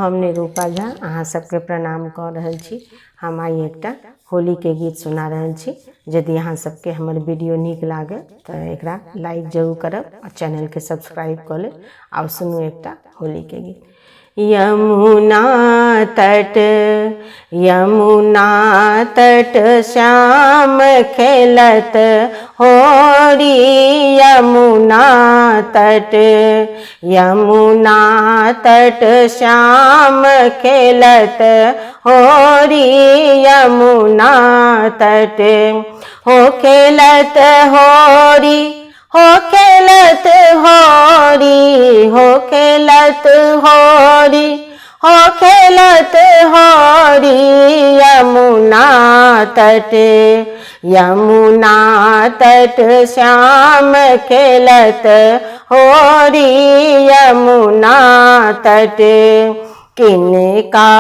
हम निरूपा झा अहाँ सबके प्रणाम कऽ रहल छी। हम आइ एकटा होली के गीत सुना रहल छी। यदि अहाँ सबके हमर वीडियो नीक लागे तऽ एकरा लाइक जरूर करब और चैनल के सब्सक्राइब कऽ लेब। आउ सुनू एकटा होली के गीत। यमुना तट श्याम खेलत होरी। यमुना तट श्याम खेलत होरी। यमुना तट हो खेलत होरी, हो खेलत होरी, हो खेलत होरी, हो खेलत होरी। यमुना तट श्याम खेलत होरी। यमुना तट किनका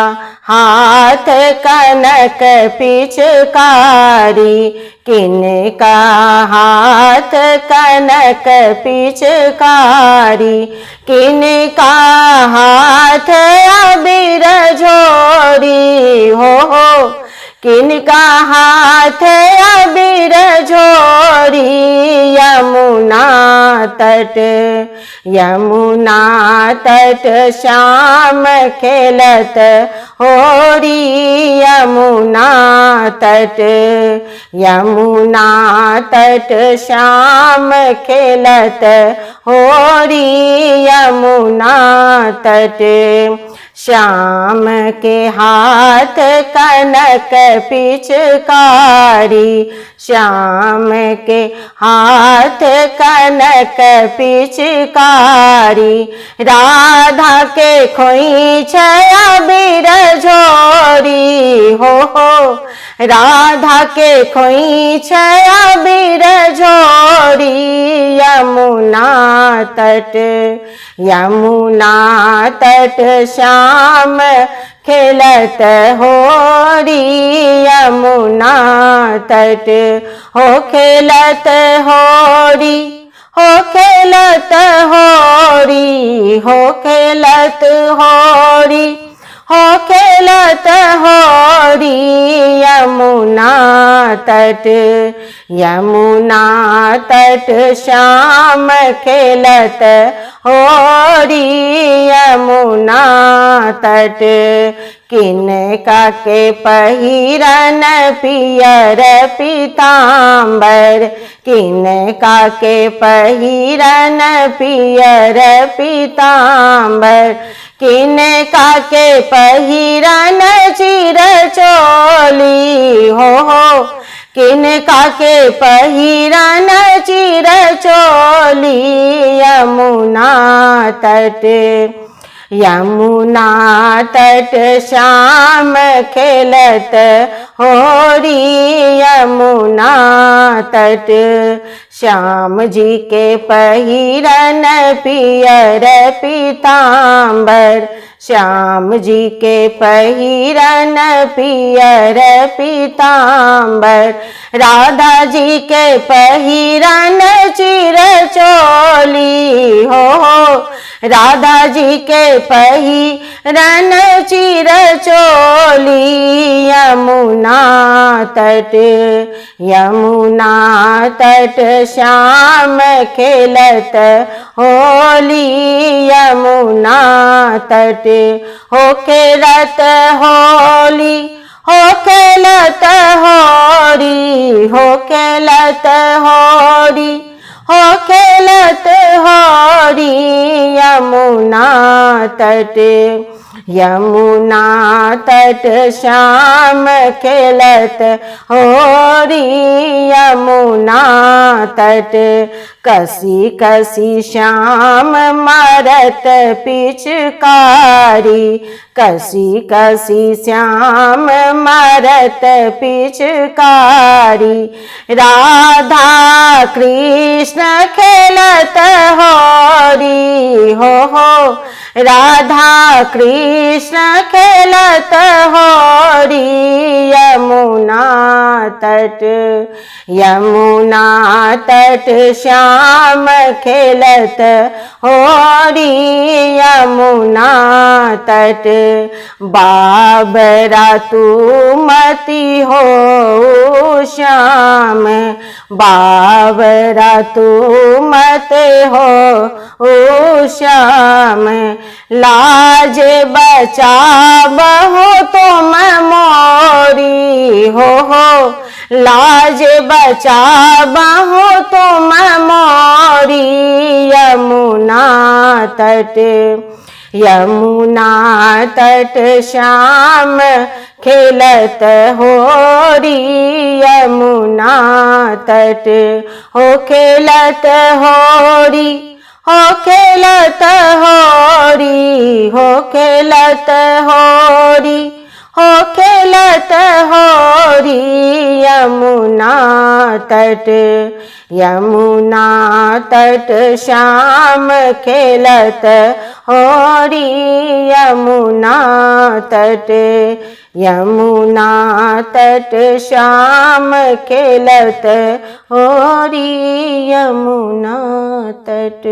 हाथ कनक पिचकारी, किनका हाथ कनक पिचकारी, किनका हाथ अबीर झोरी। हो किनका हाथ अबीर झोरी। यमुना तट श्याम खेलत होरी। यमुना तट श्याम खेलत होरी। यमुना तट श्याम के हाथ कनक पिचकारी, श्याम के हाथ कनक पिचकारी। राधा के खोइछ अबीर झोरी। हो राधा के खोइछ अबीर झोरी। यमुना तट श्याम खेलत होरी। यमुना तट हो खेलत होरी, हो खेलत होरी, हो खेलत होरी, हो खेलत होरी। यमुना तट श्याम खेलत होरी। यमुना तट किनका के पहिरन पियर पीताम्बर, किनका के पहिरन पियर पीताम्बर, किनका के पहिरन चिर चोली। हो किनका के पहिरन चिर चोली। यमुना तट श्याम खेलत होरी। यमुना तट श्याम जी के पहिरन पियर पीताम्बर, श्याम जी के पहिरन पियर पीताम्बर। राधा जी के पहिरन चिर चोली। हो राधा जी के पहिरन चिर चोली। यमुना तट श्याम खेलत होली। यमुना तट हो खेलत होली, हो खेलत होरी, हो खेलत होरी, हो खेलत होरी। यमुना तट श्याम खेलत होरी। यमुना तट कसी कसी श्याम मारत पिचकारी, कसी कसी श्याम मारत पिचकारी। राधा कृष्ण खेलत होरी। हो राधा कृष्ण खेलत होरी। यमुना तट श्याम खेलत होरी। यमुना तट। बाबरा तू मती हो श्याम, बाबरा तू मत हो श्याम। लाज बचाबहो तुम मोरी हो, लाज बचाबहो तुम मोरी। यमुना तट, यमुना तट श्याम खेलत होरी। यमुना तट हो खेलत होरी, हो खेलत होरी, हो खेलत होरी, हो खेलत होरी। यमुना तट, यमुना तट श्याम खेलत होरी। यमुना तट, यमुना तट श्याम खेलत होरी। यमुना तट।